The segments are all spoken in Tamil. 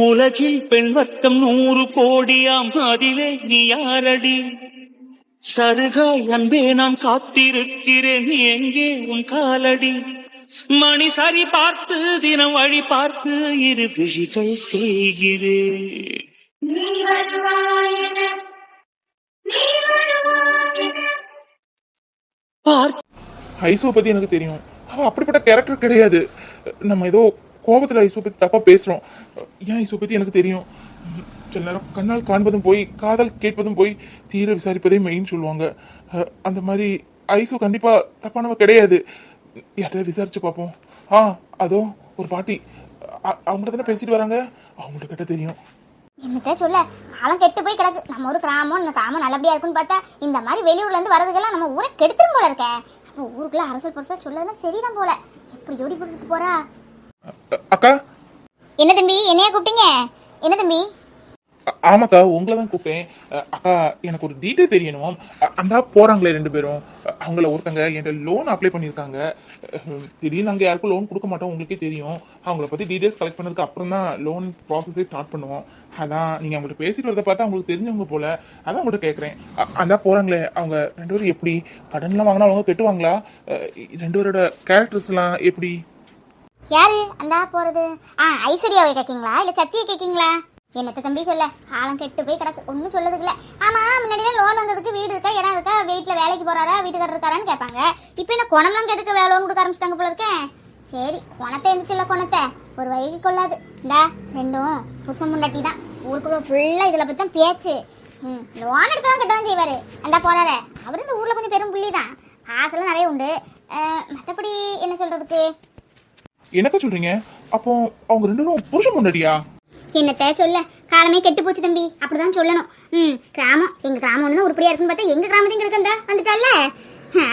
உலகில் பெண் வர்க்கம் 100 கோடியாம், அதிலே நீ யாரடி? சருகாய் அன்பே நான் காத்திருக்கிறேன், எங்கே உன் காலடி? மணி சரி பார்த்து தினம் வழி பார்த்து இரு விழிகள் தேய்கிறேன். ஐசுவை பத்தி எனக்கு தெரியும். அவ அப்படிப்பட்ட கேரக்டர் கிடையாது. நம்ம ஏதோ கோபத்துல ஐசுவை பத்தி தப்பா பேசுறோம். ஏன் ஐசுவை பத்தி எனக்கு தெரியும். சில நேரம் கண்ணால் காண்பதும் போய் காதல் கேட்பதும் போய் தீர விசாரிப்பதே மெயின் சொல்லுவாங்க. அந்த மாதிரி ஐசு கண்டிப்பா தப்பானவ கிடையாது. யார்கிட்ட விசாரிச்சு பார்ப்போம். அதோ ஒரு பாட்டி, அவங்கள்ட்ட தானே பேசிட்டு வராங்க. அவங்கள்ட்ட கிட்ட தெரியும். என்னத்த சொல்ல, காலம் கெட்டு போய் கிடக்கு. நம்ம ஒரு கிராமம், இந்த கிராமம் நல்லபடியா இருக்குன்னு பார்த்தா இந்த மாதிரி வெளியூர்ல இருந்து வரதுக்கெல்லாம் நம்ம ஊரை கெடுத்துரும் போல இருக்க. ஊருக்குள்ள அரசல் பொருசா சொல்லதான் சரிதான் போல. எப்படி ஜோடி போட்டுட்டு போறா. அக்கா. என்ன தம்பி, என்னையா கூப்பிட்டீங்க? என்ன தம்பி? ஆமாக்கா, உங்களை தான் கூப்பிட்டேன். அக்கா, எனக்கு ஒரு டீட்டெயில் தெரியணும். அந்த போறாங்களே 2 பேரும், அவங்கள ஒருத்தங்க என்கிட்ட லோன் அப்ளை பண்ணியிருக்காங்க. திடீர்னு நாங்கள் யாருக்கும் லோன் கொடுக்க மாட்டோம், உங்களுக்கே தெரியும். அவங்கள பற்றி டீட்டெயில்ஸ் கலெக்ட் பண்ணதுக்கு அப்புறம் தான் லோன் ப்ராசஸே ஸ்டார்ட் பண்ணுவோம். அதான் நீங்கள் அவங்கள்ட்ட பேசிட்டு வரதை பார்த்தா அவங்களுக்கு தெரிஞ்சவங்க போல, அதான் உங்கள்கிட்ட கேட்குறேன். அந்த போகிறாங்களே அவங்க 2 பேரும் எப்படி? கடன்லாம் வாங்கினா அவங்க கெட்டுவாங்களா? 2 பேரோட கேரக்டர்ஸ்லாம் எப்படி? யாரு அந்த போறது? ஐஸ்வர்யாவை கேட்கீங்களா இல்ல சத்தியை கேட்கீங்களா? என்னத்த தம்பி சொல்ல, காலம் கெட்டு போய் கிடக்கு, ஒன்றும் சொல்லதுக்கு இல்லை. ஆமா, முன்னாடியே லோன் வந்ததுக்கு வீடு இருக்கா, இடம் இருக்கா, வீட்டில் வேலைக்கு போறாரா, வீட்டுக்காரர் இருக்காரான்னு கேட்பாங்க. இப்போ என்ன குணம்லாம் கெடுக்க லோன் கொடுக்க ஆரம்பிச்சிட்டாங்க போல இருக்கேன். சரி, குணத்தை இருந்துச்சுல்ல, குணத்தை ஒரு வழிக்கு கொள்ளாது. இந்தா 2ம் புருஷன் முண்டாட்டி தான். ஊருக்குள்ள ஃபுல்லாக இதில் பற்றி தான் பேச்சு. லோன் எடுத்து தான் கெட்டதான் செய்வார். அந்த போறாரு அவர் இந்த ஊரில் கொஞ்சம் பெரும் புள்ளி தான், காசெல்லாம் நிறைய உண்டு. மற்றபடி என்ன சொல்றதுக்கு? என்னக்கா சொல்றீங்க? அப்போ அவங்க 2 பேரும் புருஷன் முன்னாடியா? என்னத்த சொல்ல, காலமே கெட்டு போச்சு தம்பி, அப்படிதான் சொல்லணும். கிராமம், எங்க கிராமம் ஒண்ணு உருப்படியா இருக்குன்னு பார்த்தா எங்க கிராமத்தையும் கிடக்கண்டா வந்துட்டால.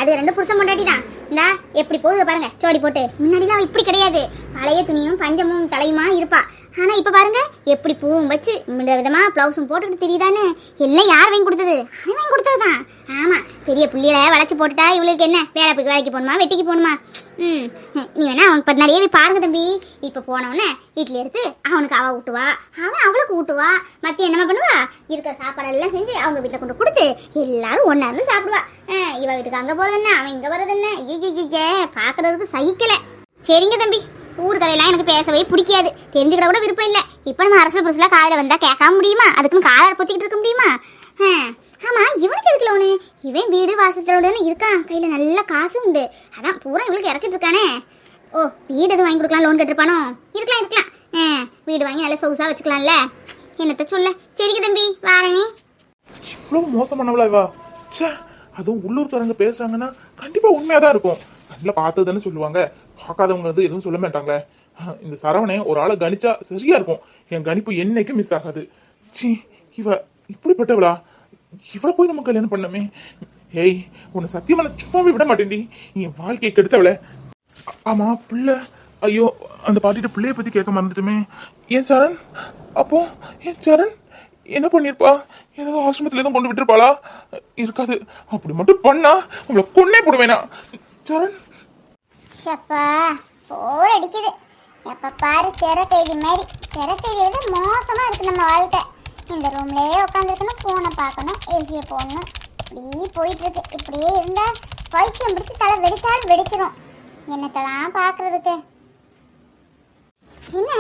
அது 2 புருஷன் பொண்டாட்டி தான். இந்தா எப்படி போகுது பாருங்க, சோடி போட்டு. முன்னாடிலாம் இப்படி கிடையாது, பழைய துணியும் பஞ்சமும் தலையுமா இருப்பா. ஆனா இப்ப பாருங்க, எப்படி பூவும் வச்சு விதமா பிளவுஸும் போட்டுக்கிட்டு தெரியுதானு. எல்லாம் யார் வாங்கி கொடுத்தது? அவன் வாங்கி கொடுத்ததுதான். ஆமா, பெரிய புள்ளியில வளைச்சு போட்டுட்டா இவளுக்கு என்ன வேலைக்கு போகணுமா, வெட்டிக்கு போகணுமா? நீ வேணா அவங்க பின்னாடியே போய் பாருங்க தம்பி. இப்ப போனவொடனே இட்லி எடுத்து அவனுக்கு அவ ஊட்டுவா, அவன் அவளுக்கு ஊட்டுவா. மத்தியம் என்னமா பண்ணுவா, இருக்கிற சாப்பாடெல்லாம் செஞ்சு அவங்க வீட்டுல கொண்டு கொடுத்து எல்லாரும் ஒன்னா இருந்து சாப்பிடுவா. இவ வீட்டுக்கு அங்க போறது என்ன, அவன் இங்க வர்றது என்ன, பாக்குறதுக்கு சகிக்கல. சரிங்க தம்பி, ஊர் கதையெல்லாம் எனக்கு பேசவே பிடிக்காது, தெரிஞ்சுக்கிட கூட விருப்பம் இல்லை. இப்ப நம்ம அரசு புருஷல காலையில வந்தா கேட்காம முடியுமா? அதுக்குன்னு காலை பொத்திக்கிட்டு இருக்க முடியுமா? ஆமா, இவனுக்கு எதுக்கு லோனு? இவன் வீடு வாசத்தோட இருக்கான், கையில நல்ல காசு உண்டு. அதான் பூரா இவளுக்கு இறச்சிட்டு இருக்கானே. ஓ, வீடு எதுவும் வாங்கி கொடுக்கலாம், லோன் கட்டிருப்பானோ? இருக்கலாம். வீடு வாங்கி நல்லா சொகுசா வச்சுக்கலாம்ல. என்னத்த சொல்ல. சரிங்க தம்பி, வாரேன். இவ்வளவு மோசமானவளா இவா? அதுவும் உள்ளூர்காரங்க பேசுறாங்கன்னா கண்டிப்பா உண்மையாதான் இருக்கும். கண்ணில் பார்த்ததுன்னு சொல்லுவாங்க, பார்க்காதவங்க வந்து எதுவும் சொல்ல மாட்டாங்களே. இந்த சரவணை ஒரு ஆளை கணிச்சா சரியா இருக்கும். என் கணிப்பு என்னைக்கும் மிஸ் ஆகாது. இவ இப்படிப்பட்டவளா? இவளை போய் நம்ம கல்யாணம் பண்ணமே. ஏய், உன்னை சத்தியமா சும்மாவே விட மாட்டேன்டி, என் வாழ்க்கையை கெடுத்தவள. ஆமா பிள்ளை, ஐயோ அந்த பாட்டிட்ட பிள்ளைய பத்தி கேட்க மறந்துட்டுமே. ஏன் சரண்? அப்போ என் சரண் என்ன பண்ணிருப்பா? ஏதாவது ஆசிரமத்துல எதுவும் கொண்டு விட்டுருப்பாளா? இருக்காது. அப்படி மட்டும் பண்ணா உங்களை கொன்னே போடுவேனா? சரண் போர் அடிக்குது. எப்ப பாரு சிறக்கைதி மாதிரி. சிறக்கைதி விட மோசமா இருக்கு நம்ம வாழ்க்கை. இந்த ரூம்லயே உட்காந்துருக்கணும், போனை பார்க்கணும், ஏசியை போடணும், இப்படி போயிட்டு இருக்கு. இப்படியே இருந்தா பைத்தியம் பிடிச்சி தலை வெடிச்சாலும் வெடிச்சிடும். என்னத்தெல்லாம் பாக்குறதுக்கு. என்ன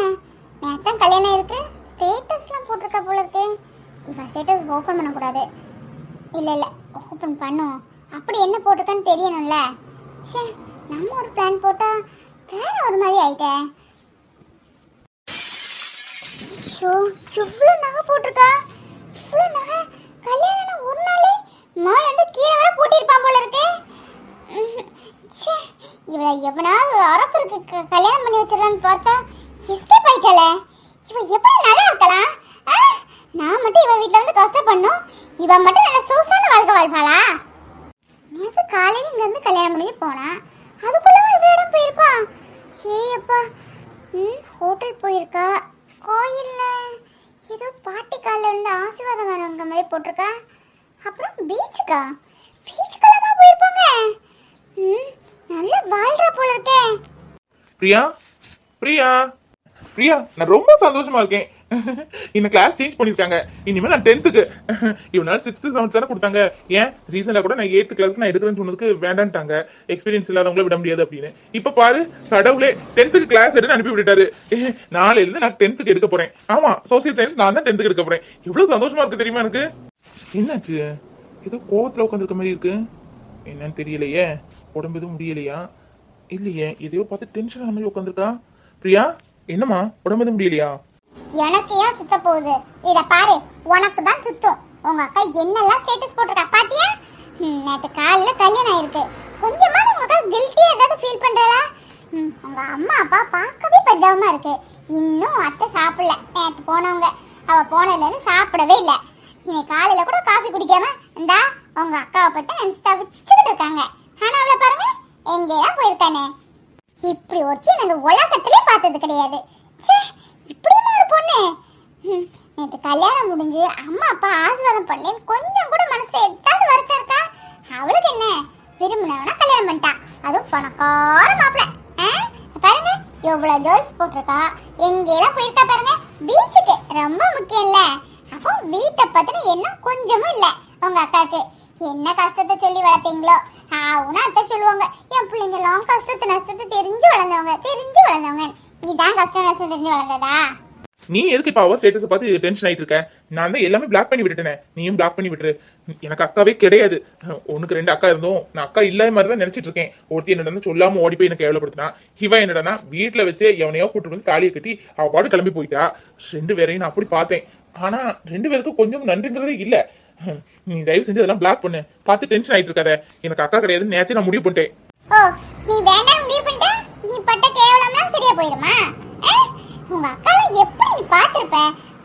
நேத்தான் கல்யாணம் இருக்கு, ஸ்டேட்டஸ்லாம் போட்டிருக்க போல இருக்கு. இவன் ஸ்டேட்டஸ் ஓப்பன் பண்ணக்கூடாது. இல்லை ஓப்பன் பண்ணும். அப்படி என்ன போட்டிருக்கான்னு தெரியணும்ல. சே, நம்ம ஒரு பிளான் போட்டா வேற ஒரு மாதிரி ஆயிட்டேன். இவ்வளோ நகை போட்டிருக்கா, இவ்வளோ நகை. கல்யாணம் ஒரு நாளே மாலை வந்து கீழே வர போட்டிருப்பான் போல இருக்கு. இவளை எவனாவது ஒரு அரக்கருக்கு கல்யாணம் பண்ணி வச்சிடலான்னு பார்த்தா எஸ்கேப் ஆயிட்டால. இவ எப்படி நல்லா இருக்கலாம்? நான் மட்டும் இவ வீட்டுல வந்து கஷ்டப்படணும், இவ மட்டும் நல்ல சொகுசான வாழ்க்கை வாழ்வாளா? நேற்று காலையில இங்க இருந்து கல்யாணம் பண்ணி போனா, அதுக்குள்ளவா இவ்வளோ இடம் போயிருப்பா? ஏப்பா, ஹோட்டல் போயிருக்கா, கோயில்ல ஏதோ பாட்டி காலில் இருந்து ஆசீர்வாதம் வரவங்க மாதிரி போட்டிருக்கா. அப்புறம் பீச்சுக்கெல்லாமா போயிருப்பாங்க. நல்லா வாழ்றா போல இருக்கே. பிரியா, பிரியா நான் ரொம்ப சந்தோஷமா இருக்கேன். இன்னும் கிளாஸ் சேஞ்ச் பண்ணிருக்காங்க. இனிமே நான் 10th இவனால 6th 7th தானே கொடுத்தாங்க. ஏன் ரீசெண்டா கூட நான் 8th கிளாஸ்க்கு நான் எடுக்கிறேன்னு சொன்னதுக்கு வேண்டான்ட்டாங்க, எக்ஸ்பீரியன்ஸ் இல்லாதவங்கள விட முடியாது அப்படின்னு. இப்ப பாரு கடவுளே 10th கிளாஸ் எடுத்து அனுப்பி விட்டுட்டாரு. நாளையில இருந்து நான் 10th எடுக்க போறேன். ஆமா சோசியல் சயின்ஸ் நான் தான் 10th எடுக்க போறேன். எவ்வளவு சந்தோஷமா இருக்கு தெரியுமா எனக்கு. என்னாச்சு ஏதோ கோவத்துல உட்காந்துருக்க மாதிரி இருக்கு, என்னன்னு தெரியலையே. உடம்பு எதுவும் முடியலையா? இல்லையே, எதையோ பார்த்து டென்ஷன் ஆன மாதிரி உட்காந்துருக்கா. பிரியா என்னம்மா உடம்பு எதுவும் முடியலையா? எனக்கு ஏன் சுத்த போகுது? இத பாரு, உனக்கு தான் சுத்தும். உங்க அக்கா என்னெல்லாம் ஸ்டேட்டஸ் போட்டிருக்கா பாத்தியா? நேத்து காலையில கல்யாணம் ஆயிருக்கு. கொஞ்சமா உங்க அக்கா கில்ட்டியா ஏதாவது ஃபீல் பண்றாளா? உங்க அம்மா அப்பா பார்க்கவே பரிதாபமா இருக்கு. இன்னும் அத்தை சாப்பிடல. நேத்து போனவங்க, அவ போனதுல இருந்து சாப்பிடவே இல்ல. இன்னைக்கு காலையில கூட காஃபி குடிக்காம இந்தா உங்க அக்காவை பத்தி நினைச்சு தவிச்சுக்கிட்டு இருக்காங்க. ஆனா அவளை பாருங்க எங்கேதான் போயிருக்கானே. இப்படி ஒருத்தி அந்த உலகத்திலே பார்த்தது கிடையாது. இப்படியுமா ஒரு பொண்ணு? நேற்று கல்யாணம் முடிஞ்சு அம்மா அப்பா ஆசீர்வாதம் பண்ணல, கொஞ்சம் கூட மனசுல ஏதாவது வருத்தம் இருக்கா? அவளுக்கு என்ன, விரும்பினவனா கல்யாணம் பண்ணிட்டா, அதுவும் பணக்கார மாப்பிள்ள. பாருங்க எவ்வளவு ஜுவல்ஸ் போட்டிருக்கா, எங்கெல்லாம் போயிருக்கா பாருங்க. பீச்சுக்கு ரொம்ப முக்கியம் இல்ல. அப்போ வீட்டை பத்தின எண்ணம் கொஞ்சமும் இல்ல உங்க அக்காக்கு. என்ன கஷ்டத்தை சொல்லி வளர்த்தீங்களோ ஆவுனா அத்தை சொல்லுவாங்க, என் பிள்ளைங்க எல்லாம் கஷ்டத்தை நஷ்டத்தை தெரிஞ்சு வளர்ந்தவங்க. இதான் கஷ்டம் நஷ்டம் தெரிஞ்சு வளர்ந்ததா? நீ எதுக்கு இப்ப அவ ஸ்டேட்டஸ் பார்த்து டென்ஷன் ஆயிட்டு இருக்க? நான் தான் எல்லாமே பிளாக் பண்ணி விட்டுட்டேன், நீயும் பிளாக் பண்ணி விட்டுரு. எனக்கு அக்காவே கிடையாது. ஒண்ணுக்கு 2 அக்கா இருந்தோம். நான் அக்கா இல்லாத மாதிரி தான் நினைச்சிட்டு இருக்கேன். ஒருத்தி என்னடா சொல்லாம ஓடி போய் எனக்கு கேவலப்படுத்தினா, இவ என்னடா வீட்டுல வச்சு எவனையோ கூட்டு வந்து தாலியை கட்டி அவ பாடு கிளம்பி போயிட்டா. 2 பேரையும் நான் அப்படி பார்த்தேன். ஆனா 2 பேருக்கும் கொஞ்சம் நன்றிங்கிறதே இல்ல. நீ தயவு செஞ்சு அதெல்லாம் பிளாக் பண்ணு. பார்த்து டென்ஷன் ஆயிட்டு இருக்காத. எனக்கு அக்கா கிடையாதுன்னு நேத்து நான் முடிவு பண்ணிட்டேன். ஓ நீ வேண்டாம் முடிவு பண்ணிட்டா நீ பட்ட கேவலம்லாம் சரியா போயிடுமா? உங்க அக்காவை எப்படி நீ பாத்திருப்ப?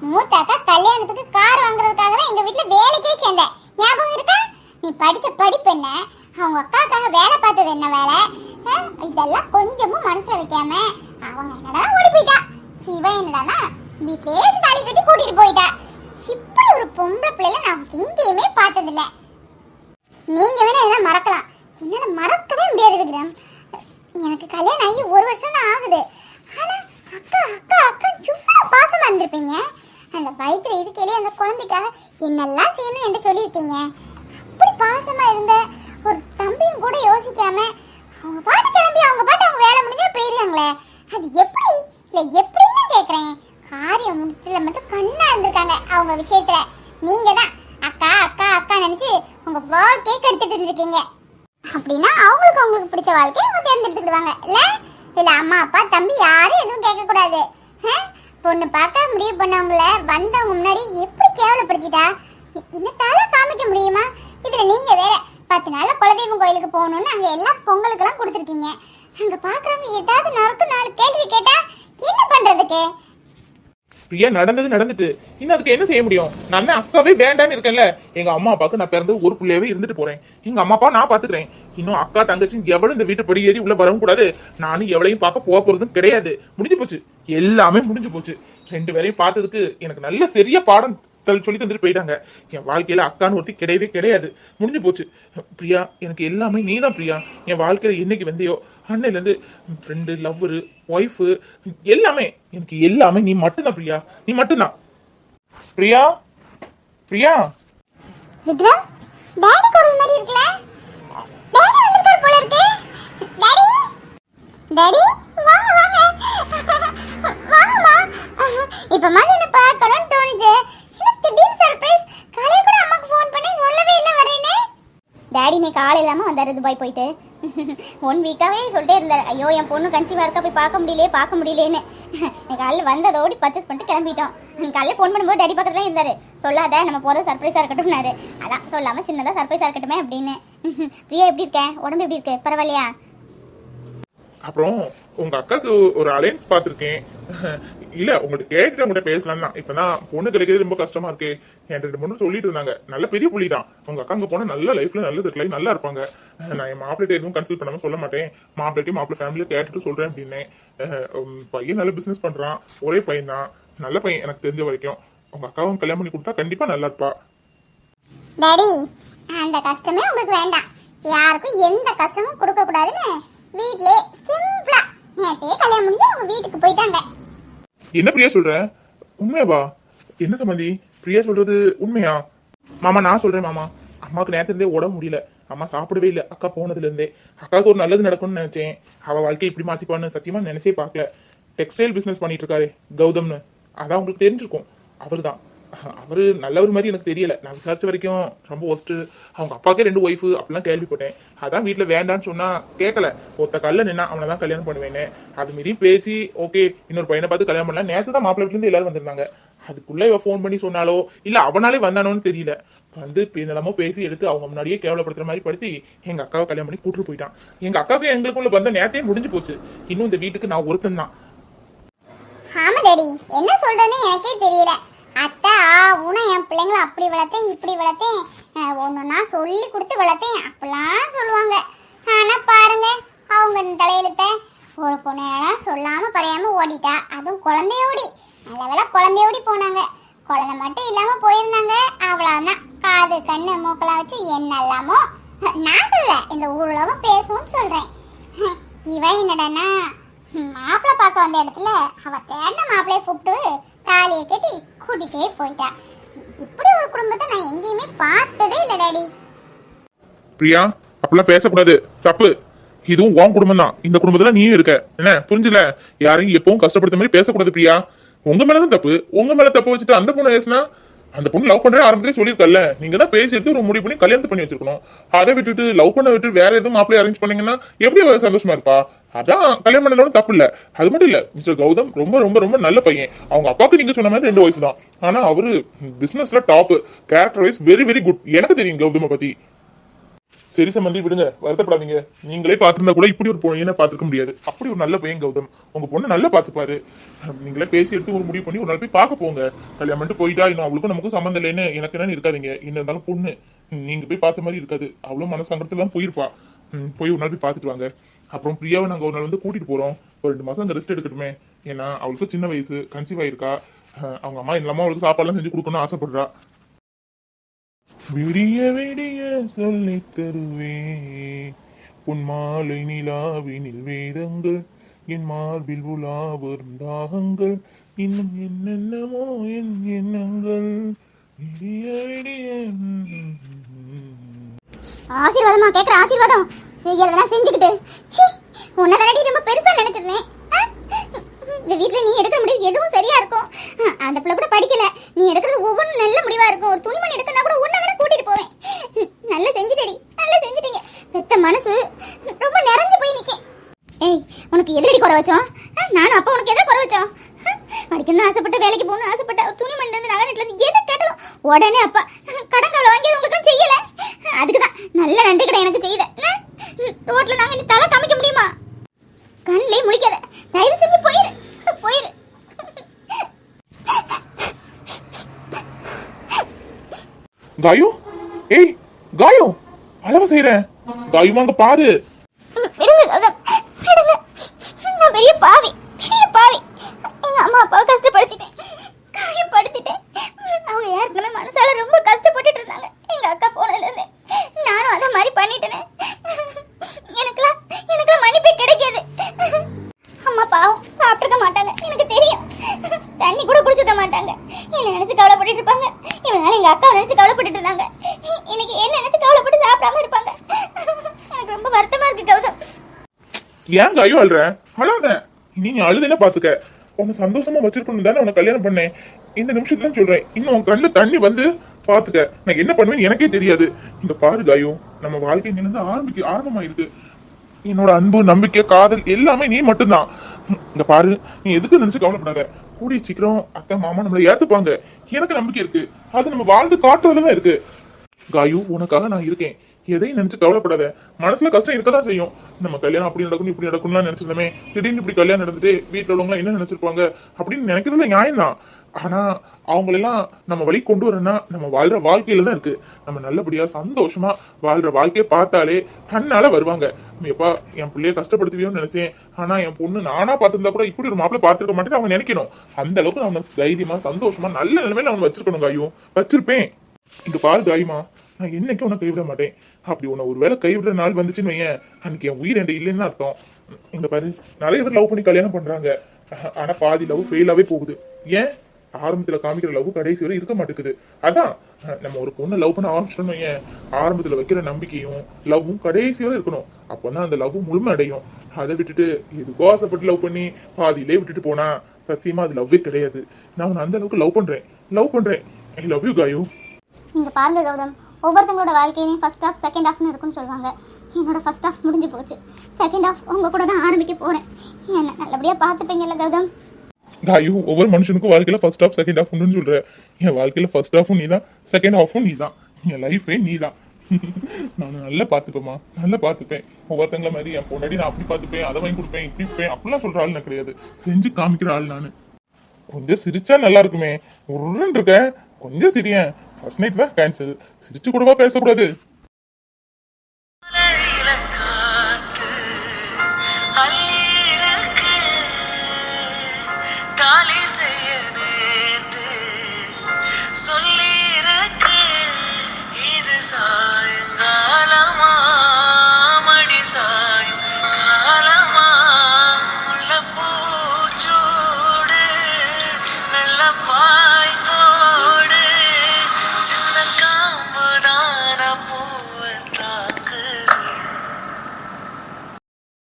மூத்த அக்கா கல்யாணத்துக்கு கார் வாங்குறதுக்காக தான் எங்க வீட்டுல வேலைக்கே சேர்ந்தேன், ஞாபகம் இருக்கா? நீ படிச்ச படிப்பு என்ன, அவங்க அக்காக்காக வேலை பார்த்தது என்ன வேலை? இதெல்லாம் கொஞ்சமும் மனசுல வைக்காம அவங்க என்னடா ஓடி போயிட்டா, இவன் என்னடானா வீட்லயே தாலி கட்டி கூட்டிட்டு போயிட்டா. இப்படி ஒரு பொம்பளை பிள்ளைல நான் எங்கேயுமே பார்த்தது இல்ல. நீங்க வேணா இதெல்லாம் மறக்கலாம், என்னால மறக்கவே முடியாது விக்ரம். எனக்கு கல்யாணம் ஆகி 1 வருஷம் தான் ஆகுது. ஆனா அக்கா அக்கா அக்கா இவ்வளவு பாசமா இருந்திருப்பீங்க. அந்த வயிற்றுல இருக்கையிலே அந்த குழந்தைக்காக என்னெல்லாம் செய்யணும் என்று சொல்லியிருக்கீங்க. அப்படி பாசமா இருந்த ஒரு தம்பியும் கூட யோசிக்காம அவங்க பாட்டு கிளம்பி அவங்க பாட்டு அவங்க வேலை முடிஞ்சா போயிருக்காங்களே, அது எப்படி? இல்ல எப்படின்னு கேக்குறேன். காரியம் முடிச்சதுல மட்டும் கண்ணா இருந்திருக்காங்க அவங்க விஷயத்துல. நீங்க தான் அக்கா அக்கா அக்கா நினைச்சு உங்க வாழ்க்கையை கெடுத்துட்டு இருந்திருக்கீங்க. அப்படின்னா அவங்களுக்கு பிடிச்ச வாழ்க்கையை அவங்க தேர்ந்தெடுத்துக்கிடுவாங்க இல்ல? இல்ல அம்மா அப்பா தம்பி யாரும் எதுவும் கேட்க கூடாது. பொண்ணு பார்க்க முடிவு பண்ணவங்கள வந்தவங்க முன்னாடி எப்படி கேவலப்படுத்திட்டா, இன்னத்தால காமிக்க முடியுமா? இதுல நீங்க வேற 10 நாள்ல குலதெய்வம் கோயிலுக்கு போகணும்னு அங்க எல்லாம் பொங்கலுக்கு எல்லாம் கொடுத்துருக்கீங்க. அங்க பாக்குறவங்க ஏதாவது 4 கேள்வி கேட்டா என்ன பண்றதுக்கு? பிரியா நடந்துட்டு இன்னும் அதுக்கு என்ன செய்ய முடியும்? நான் தான் அக்காவே வேண்டான்னு இருக்கேன்ல. எங்க அம்மா அப்பாவுக்கு நான் பிறந்து ஒரு பிள்ளையாவே இருந்துட்டு போறேன். எங்க அம்மா அப்பா நான் பாத்துக்கிறேன். இன்னும் அக்கா தங்கச்சி எவ்வளவு இந்த வீட்டு படி ஏறி உள்ள வரவும் கூடாது. நானும் எவ்வளையும் பார்க்க போறதும் கிடையாது. முடிஞ்சு போச்சு, எல்லாமே முடிஞ்சு போச்சு. 2 பேரையும் பார்த்ததுக்கு எனக்கு நல்ல சரியா பாடம் சொல்லி தந்துட்டு போயிட்டாங்க. என் வாழ்க்கையில அக்கான்னு ஒருத்தி கிடையவே கிடையாது. முடிஞ்சு போச்சு பிரியா. எனக்கு எல்லாமே நீதான் பிரியா. என் வாழ்க்கையில என்னைக்கு வந்தியோ அன்னையில இருந்து ஃப்ரெண்டு, லவ்வரு, ஒய்ஃபு எல்லாமே எனக்கு எல்லாமே நீ மட்டும்தான் பிரியா, நீ மட்டும்தான். பிரியா பிரியா விக்ரம் டாடி குரல் மாதிரி இருக்குல. டாடி வந்திருக்கார் போல இருக்கு. டாடி டாடி வாங்க வாங்கம்மா. இப்ப மாதிரி என்ன பார்க்கணும்னு தோணுச்சு. திடீர்னு சர்ப்ரைஸ். காலையில கூட அம்மாக்கு ஃபோன் பண்ணி சொல்லவே இல்லை வரேன்னு. டாடி நீ காலையில இல்லாம வந்தாரு துபாய் போயிட்டு. 1 வீக்காவே சொல்லிட்டே இருந்தாரு, ஐயோ என் பொண்ணு கன்சீவா இருக்கா, போய் பார்க்க முடியலேன்னு. காலையில் வந்ததோடி பர்ச்சேஸ் பண்ணிட்டு கிளம்பிட்டோம். காலையில் ஃபோன் பண்ணும்போது டாடி பக்கத்துல இருந்தாரு. சொல்லாத நம்ம போகிற சர்ப்ரைஸா இருக்கட்டும்னாரு. அதான் சொல்லாம சின்னதா சர்ப்ரைஸா இருக்கட்டுமே அப்படின்னு. பிரியா எப்படி இருக்க, உடம்பு எப்படி இருக்கு, பரவாயில்லையா? அப்புறம் உங்க அக்காக்கு ஒரு அலையன்ஸ் பாத்திருக்கேன். இல்ல உங்கள்கிட்ட கேட்டு உங்கள்கிட்ட பேசலாம் தான். இப்பதான் பொண்ணு கிடைக்கிறது ரொம்ப கஷ்டமா இருக்கு. என் 2 பொண்ணு சொல்லிட்டு இருந்தாங்க, நல்ல பெரிய புள்ளி தான் உங்க அக்கா. அங்க போனா நல்ல லைஃப்ல நல்ல செட்டில் ஆகி நல்லா இருப்பாங்க. நான் என் மாப்பிள்ளை எதுவும் கன்சல்ட் பண்ணாம சொல்ல மாட்டேன், மாப்பிள்ளை ஃபேமிலியை கேட்டுட்டு சொல்றேன் அப்படின்னு. பையன் நல்ல பிசினஸ் பண்றான், ஒரே பையன் தான், நல்ல பையன் எனக்கு தெரிஞ்ச வரைக்கும். உங்க அக்காவும் கல்யாணம் பண்ணி கொடுத்தா கண்டிப்பா நல்லா இருப்பா. டாடி அந்த கஷ்டமே உங்களுக்கு வேண்டாம், யாருக்கும் எந்த கஷ்டமும் கொடுக்க கூடாதுன்னு வீட்லயே சிம்பிளா நேத்தே கல்யாணம் முடிஞ்சு அவங்க வீட்டுக்கு போயிட்டாங்க. என்ன பிரியா சொல்ற? உண்மையாவா? என்ன சம்பந்தி, பிரியா சொல்றது உண்மையா? மாமா நான் சொல்றேன் மாமா, அம்மாவுக்கு நேரத்துல இருந்தே உடம்பு முடியல. அம்மா சாப்பிடவே இல்லை அக்கா போனதுல இருந்தே. அக்காவுக்கு ஒரு நல்லது நடக்கும்னு நினைச்சேன். அவ வாழ்க்கையை இப்படி மாத்திப்பான்னு சத்தியமா நினைச்சே பார்க்கல. டெக்ஸ்டைல் பிசினஸ் பண்ணிட்டு இருக்காரு கௌதம்னு, அதான் உங்களுக்கு தெரிஞ்சிருக்கும். அவரு தான். அவரு நல்லவர் மாதிரி எனக்கு தெரியல. நான் விசாரிச்ச வரைக்கும் ரொம்ப ஒஸ்ட். அவங்க அப்பாக்கே 2 ஒய்ஃபு அப்படிலாம் கேள்விப்பட்டேன். அதான் வீட்டுல வேண்டான்னு சொன்னா கேட்கல. ஒருத்த கல்ல நின்னா அவனை தான் கல்யாணம் பண்ணுவேன்னு அது மாரி பேசி ஓகே இன்னொரு பையனை பார்த்து கல்யாணம் பண்ணலாம். நேற்று தான் மாப்பிள்ளை வீட்டுல இருந்து எல்லாரும் வந்திருந்தாங்க. அதுக்குள்ள இவ ஃபோன் பண்ணி சொன்னாலோ இல்ல அவனாலே வந்தானோன்னு தெரியல. வந்து என்னெல்லாமோ பேசி எடுத்து அவங்க முன்னாடியே கேவலப்படுத்துற மாதிரி படுத்தி எங்க அக்காவை கல்யாணம் பண்ணி கூட்டிட்டு போயிட்டான். எங்க அக்காவுக்கு எங்களுக்குள்ள பந்த நேரத்தையே முடிஞ்சு போச்சு. இன்னும் இந்த வீட்டுக்கு நான் ஒருத்தன் தான். ஆமா டாடி, என்ன சொல்றதுன்னு எனக்கே தெரியல. அத்தை உன என் பிள்ளைங்களை அப்படி வளர்த்தேன் இப்படி வளர்த்தேன் ஒன்றுனா சொல்லி கொடுத்து வளர்த்தேன் அப்படிலாம் சொல்லுவாங்க. ஆனா பாருங்க அவங்க தலையெழுத்த ஒரு பொண்ணையெல்லாம் சொல்லாம பறையாம ஓடிட்டா. அதுவும் குழந்தையோடி. நல்ல வேளை குழந்தையோடி போனாங்க. குழந்தை மட்டும் இல்லாம போயிருந்தாங்க அவ்வளவுதான். காது கண்ணு மூக்கெல்லாம் வச்சு என்னெல்லாமோ நான் சொல்ல இந்த ஊர்லகம் பேசுவோம்னு சொல்றேன். இவன் என்னடான்னா மாப்பிள்ளை பார்க்க வந்த இடத்துல அவ தேடின மாப்பிள்ளைய கூப்பிட்டு தாலியை கட்டி கூட்டிகிட்டே போயிட்டா. இப்படி ஒரு குடும்பத்தை நான் எங்கேயுமே பார்த்ததே இல்லை டாடி. பிரியா அப்படிலாம் பேசக்கூடாது, தப்பு. இதுவும் உன் குடும்பம் தான். இந்த குடும்பத்துல நீயும் இருக்க, என்ன புரிஞ்சுல? யாரையும் எப்பவும் கஷ்டப்படுத்த மாதிரி பேசக்கூடாது பிரியா. உங்க மேலதான் தப்பு. உங்க மேல தப்பு வச்சுட்டு அந்த பொண்ணு பேசினா, அந்த பொண்ணு லவ் பண்ற ஆரம்பத்திலே சொல்லியிருக்கல. நீங்க தான் பேசி எடுத்து ஒரு முடிவு பண்ணி கல்யாணத்தை பண்ணி வச்சிருக்கணும். அதை விட்டுட்டு லவ் பண்ண விட்டு வேற எதுவும் மாப்பிள்ளை அரேஞ்ச் பண்ணீங்கன்னா எப்படி அவ சந்தோஷமா இருப்பா? அதான் கல்யாணம் பண்ணணும் தப்பு இல்ல. அது மட்டும் இல்ல, மிஸ்டர் கௌதம் ரொம்ப ரொம்ப ரொம்ப நல்ல பையன். அவங்க அப்பாவுக்கு நீங்க சொன்ன மாதிரி 2 ஒய்ஃப் தான். ஆனா அவரு பிசினஸ்ல top. Character wise very very good. எனக்கு தெரியும் கௌதம பத்தி. சரி சம்பந்தி விடுங்க, வருத்தப்படாதீங்க. நீங்களே பார்த்திருந்தா கூட இப்படி ஒரு பையனை பார்த்துக்க முடியாது. அப்படி ஒரு நல்ல பையன் கௌதம். உங்க பொண்ணு நல்லா பார்த்துப்பாரு. நீங்களே பேசி எடுத்து ஒரு முடிவு பண்ணி ஒரு நாள் போய் பார்க்க போங்க. கல்யாணம் பண்ணிட்டு போயிட்டா இன்னும் அவளுக்கும் நமக்கும் சம்மந்தம் இல்லைன்னு எனக்கு என்னன்னு இருக்காதீங்க. என்ன இருந்தாலும் பொண்ணு நீங்க போய் பார்த்த மாதிரி இருக்காது. அவ்வளவு மனசங்கடத்துல தான் போயிருப்பா. போய் ஒரு நாள் போய் பார்த்துட்டு வாங்க. அப்புறம் பிரியாவை நாங்க ஒரு நாள் வந்து கூட்டிட்டு போறோம். ஒரு 2 மாசம் அங்க ரெஸ்ட் எடுக்கட்டுமே. ஏன்னா அவளுக்கு சின்ன வயசு, கன்சீவ் ஆயிருக்கா. அவங்க அம்மா என்னமா அவளுக்கு சாப்பாடுலாம் செஞ்சு கொடுக்கணும்னு ஆசைப்படுறா. விடிய விடிய சொல்லி தருவே பொன்மாலை நிலாவினில் வேதங்கள் என் மார்பில் உலா வரும் தாகங்கள் இன்னும் என்னென்னமோ என் எண்ணங்கள் விடிய விடிய. ஆசீர்வாதமா கேக்குற ஆசீர்வாதம் செய்யறதெல்லாம் செஞ்சுக்கிட்டு உன்னதானடி ரொம்ப பெருசா நினைச்சிருந்தேன். இந்த வீட்டுல நீ எடுக்கிற முடிவு எதுவும் சரியா இருக்கும். அந்த பிள்ளை கூட படிக்கல. நீ எடுக்கிறது ஒவ்வொன்றும் நல்ல முடிவா இருக்கும். ஒரு துணிமணி எடுக்கனா கூட ஒன்ன வேற கூட்டிட்டு போவேன். நல்லா செஞ்சுட்டடி, நல்லா செஞ்சுட்டீங்க. பெத்த மனசு ரொம்ப நிறைஞ்சு போய் நிக்கேன். ஏய் உனக்கு எதிரடி குறை வச்சோம்? நானும் அப்பா உனக்கு எதை குறை வச்சோம்? படிக்கணும்னு ஆசைப்பட்ட, வேலைக்கு போகணும்னு ஆசைப்பட்ட, துணிமணி இருந்து நகை நட்டுல இருந்து எதை கேட்டாலும் உடனே அப்பா கடன் கால வாங்கி உங்களுக்கு செய்யல. அதுக்குதான் நல்ல நன்றி கடை எனக்கு செய்த. ரோட்ல நாங்க தலை காமிக்க முடியுமா? கண்ணிலே முடிக்காத, தயவு செஞ்சு போயிரு போயிரு. காயு, ஏய் காயு, அளவு செய்யறேன். காயு அங்க பாரு. நான் பெரிய பாவி, பெரிய பாவி. எங்க அம்மா அப்பாவை கஷ்டப்படுத்திட்டேன், காயப்படுத்திட்டேன். அவங்க ஏற்கனவே மனசால ரொம்ப கஷ்டப்பட்டுட்டு இருந்தாங்க. எங்க அக்கா போனதுல இருந்து நானும் அதை மாதிரி பண்ணிட்டேனே. எனக்குலாம் மன்னிப்பே கிடைக்காது. அம்மா பாவம் சாப்பிட்டுக்க மாட்டாங்க, எனக்கு தெரியும். தண்ணி கூட குடிச்சுக்க மாட்டாங்க. என்ன நினைச்சு கவலைப்பட்டு இருப்பாங்க. இவனால எங்க அக்கா நினைச்சு கவலைப்பட்டு இருந்தாங்க. இன்னைக்கு என்ன நினைச்சு கவலைப்பட்டு சாப்பிடாம இருப்பாங்க. எனக்கு ரொம்ப வருத்தமா இருக்கு கௌதம். ஏன் காயு அழுற? அழாத. இனி நீ அழுதுன்னு பாத்துக்க. உன்னை சந்தோஷமா வச்சிருக்கணும் தானே உன்னை கல்யாணம் பண்ணேன். இந்த நிமிஷத்துல சொல்றேன், இன்னும் உன் கண்ணுல தண்ணி வந்து பாத்துக்க. நான் என்ன பண்ணுவேன்னு எனக்கே தெரியாது. இங்க பாரு காயு, நம்ம வாழ்க்கை நின்று ஆரம்பமாயிருக்கு. என்னோட அன்பு, நம்பிக்கை, காதல் எல்லாமே நீ மட்டும்தான். இங்க பாரு, நீ எதுக்கு நினைச்சு கவலைப்படாத. கூடிய சீக்கிரம் அத்தை மாமா நம்மளை ஏத்துப்பாங்க. எனக்கு நம்பிக்கை இருக்கு. அது நம்ம வாழ்ந்து காட்டுறதுலதான் இருக்கு. காயு, உனக்காக நான் இருக்கேன். எதையும் நினைச்சு கவலைப்படாத. மனசுல கஷ்டம் இருக்கதான் செய்யும். நம்ம கல்யாணம் அப்படி நடக்கணும் இப்படி நடக்கணும்லாம் நினைச்சிருந்தோமே. திடீர்னு இப்படி கல்யாணம் நடந்துட்டு வீட்டுல உள்ளவங்க என்ன நினைச்சிருப்பாங்க அப்படின்னு நினைக்கிறதுல நியாயம் தான். ஆனா அவங்களெல்லாம் நம்ம வழி கொண்டு வரணும்னா நம்ம வாழ்ற வாழ்க்கையில தான் இருக்கு. நம்ம நல்லபடியா சந்தோஷமா வாழ்ற வாழ்க்கையை பார்த்தாலே தன்னால வருவாங்க. எப்பா என் பிள்ளைய கஷ்டப்படுத்துவியோன்னு நினைச்சேன். ஆனா என் பொண்ணு நானா பார்த்திருந்தா கூட இப்படி ஒரு மாப்பிள்ளை பார்த்திருக்க மாட்டேன்னு அவங்க நினைக்கணும். அந்த அளவுக்கு நம்ம தைரியமா சந்தோஷமா நல்ல நிலைமையில அவங்க வச்சிருக்கணும். காயும் வச்சிருப்பேன். இங்க பாரு காயுமா, நான் என்னைக்கும் உன்னை கைவிட மாட்டேன். அப்படி உன்னை ஒரு வேளை கைவிடுற நாள் வந்துச்சுன்னு வையன், அன்னைக்கு என் உயிர் என் இல்லைன்னு அர்த்தம். இங்க பாரு, நிறைய பேர் லவ் பண்ணி கல்யாணம் பண்றாங்க. ஆனா பாதி லவ் ஃபெயிலாவே போகுது. ஏன்? ஆரம்பத்துல காமிக்கிற லவ் கடைசி வரை இருக்க மாட்டேங்குது. அதான் நம்ம ஒரு பொண்ணை லவ் பண்ண ஆரம்பிச்சிட்டோம்னு ஏன், ஆரம்பத்துல வைக்கிற நம்பிக்கையும் லவ்வும் கடைசி வரை இருக்கணும். அப்பதான் அந்த லவ் முழுமை அடையும். அதை விட்டுட்டு எதுக்கோ ஆசைப்பட்டு லவ் பண்ணி பாதியிலே விட்டுட்டு போனா சத்தியமா அது லவ்வே கிடையாது. நான் உன்னை அந்த அளவுக்கு லவ் பண்றேன். I love you Gayu. இங்க பாருங்க கௌதம், ஒவ்வொருத்தங்களோட வாழ்க்கையிலையும் ஃபர்ஸ்ட் ஹாஃப் செகண்ட் ஹாஃப்னு இருக்குன்னு சொல்லுவாங்க. என்னோட ஃபர்ஸ்ட் ஹாஃப் முடிஞ்சு போச்சு, செகண்ட் ஹாஃப் உங்க கூட தான் ஆரம்பிக்க போறேன். என்ன நல்லபடியா பார்த்துப்பீங்கல்ல கௌதம்? காயு, ஒவ்வொரு மனுஷனுக்கும் வாழ்க்கையில ஃபர்ஸ்ட் ஹாஃப் செகண்ட் ஹாஃப் உண்டுன்னு சொல்ற. என் வாழ்க்கையில ஃபர்ஸ்ட் ஹாஃபும் நீ தான், செகண்ட் ஹாஃபும் நீ தான். என் லைஃபே நீ தான். நான் நல்லா பார்த்துப்பேம்மா, நல்லா பார்த்துப்பேன். ஒவ்வொருத்தங்கள மாதிரி என் பொண்டாடி நான் அப்படி பார்த்துப்பேன், அதை வாங்கி கொடுப்பேன், இப்படி இருப்பேன் அப்படிலாம் சொல்ற ஆள் நான் கிடையாது. செஞ்சு காமிக்கிற ஆள் நான். கொஞ்சம் சிரிச்சா நல்லா இருக்குமே, உருன்னு இருக்க, கொஞ்சம் சிரியன். ஃபர்ஸ்ட் நைட் தான் கேன்சல், சிரிச்சு கூடவா பேசக்கூடாது?